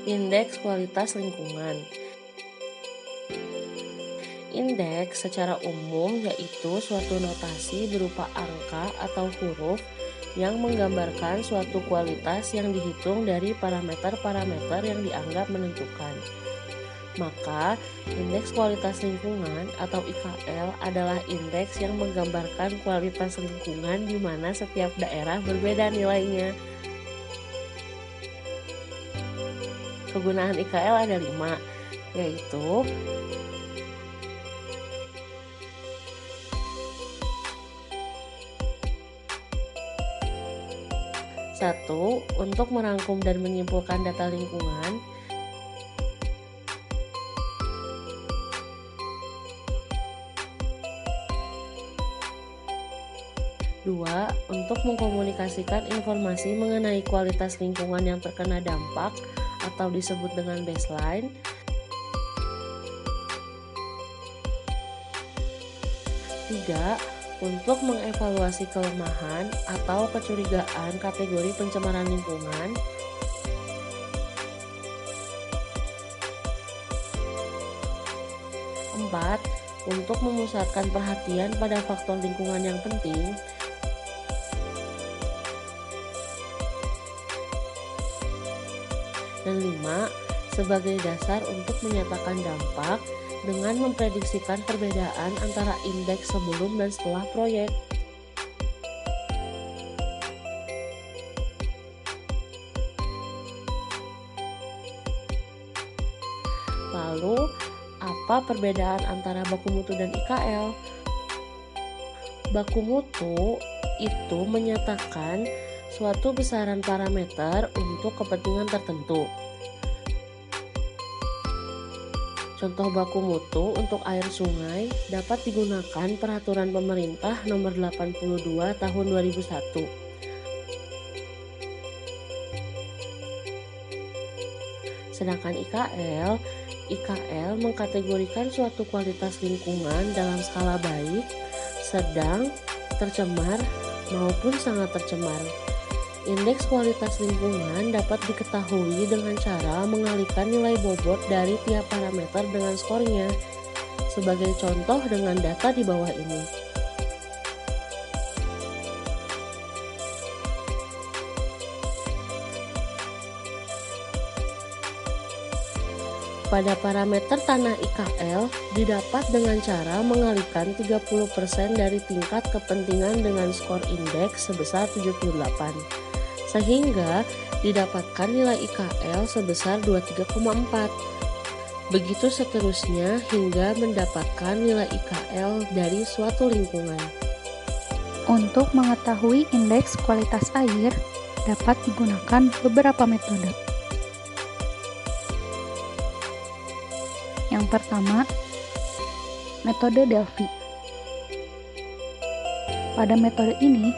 Indeks kualitas lingkungan. Indeks secara umum yaitu suatu notasi berupa angka atau huruf yang menggambarkan suatu kualitas yang dihitung dari parameter-parameter yang dianggap menentukan. Maka, indeks kualitas lingkungan atau IKL adalah indeks yang menggambarkan kualitas lingkungan di mana setiap daerah berbeda nilainya. Kegunaan IKL ada 5, yaitu satu, untuk merangkum dan menyimpulkan data lingkungan. 2. Untuk mengkomunikasikan informasi mengenai kualitas lingkungan yang terkena dampak atau disebut dengan baseline. 3. Untuk mengevaluasi kelemahan atau kecurigaan kategori pencemaran lingkungan. 4. Untuk memusatkan perhatian pada faktor lingkungan yang penting. Dan 5. Sebagai dasar untuk menyatakan dampak dengan memprediksikan perbedaan antara indeks sebelum dan setelah proyek. Lalu, apa perbedaan antara baku mutu dan IKL? Baku mutu itu menyatakan suatu besaran parameter untuk kepentingan tertentu. Contoh baku mutu untuk air sungai dapat digunakan Peraturan Pemerintah Nomor 82 Tahun 2001. Sedangkan IKL mengkategorikan suatu kualitas lingkungan dalam skala baik, sedang, tercemar, maupun sangat tercemar. Indeks kualitas lingkungan dapat diketahui dengan cara mengalikan nilai bobot dari tiap parameter dengan skornya. Sebagai contoh dengan data di bawah ini. Pada parameter tanah IKL didapat dengan cara mengalikan 30% dari tingkat kepentingan dengan skor indeks sebesar 78. Sehingga didapatkan nilai IKL sebesar 23,4. Begitu seterusnya hingga mendapatkan nilai IKL dari suatu lingkungan. Untuk mengetahui indeks kualitas air, dapat digunakan beberapa metode. Yang pertama, metode Delphi. Pada metode ini,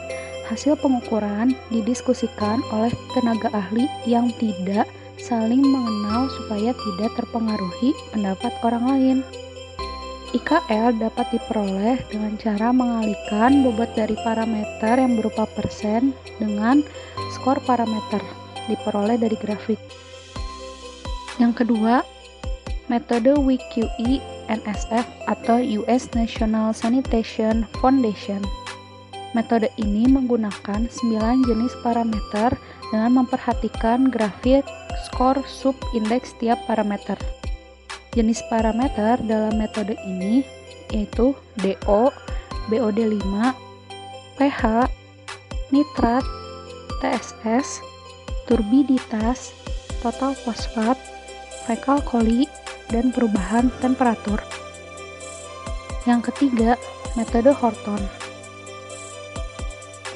hasil pengukuran didiskusikan oleh tenaga ahli yang tidak saling mengenal supaya tidak terpengaruhi pendapat orang lain. IKL dapat diperoleh dengan cara mengalihkan bobot dari parameter yang berupa persen dengan skor parameter diperoleh dari grafik. Yang kedua, metode WQE NSF atau US National Sanitation Foundation. Metode ini menggunakan 9 jenis parameter dengan memperhatikan grafik skor sub-indeks tiap parameter. Jenis parameter dalam metode ini yaitu DO, BOD5, pH, nitrat, TSS, turbiditas, total fosfat, fekal koli, dan perubahan temperatur. Yang ketiga, metode Horton.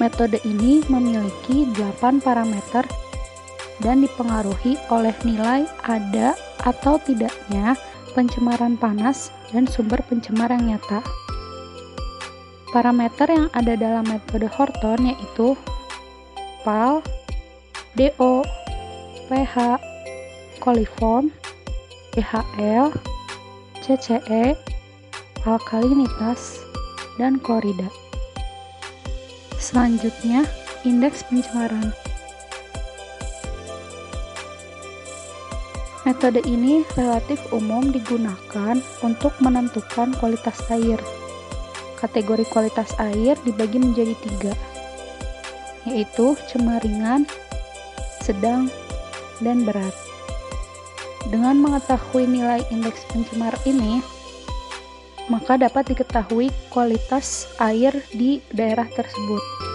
Metode ini memiliki 8 parameter dan dipengaruhi oleh nilai ada atau tidaknya pencemaran panas dan sumber pencemar yang nyata. Parameter yang ada dalam metode Horton yaitu PAL, DO, pH, coliform, pHl, CCE, alkalinitas, dan klorida. Selanjutnya, indeks pencemaran. Metode ini relatif umum digunakan untuk menentukan kualitas air. Kategori kualitas air dibagi menjadi 3, yaitu cemar ringan, sedang, dan berat. Dengan mengetahui nilai indeks pencemar ini, maka dapat diketahui kualitas air di daerah tersebut.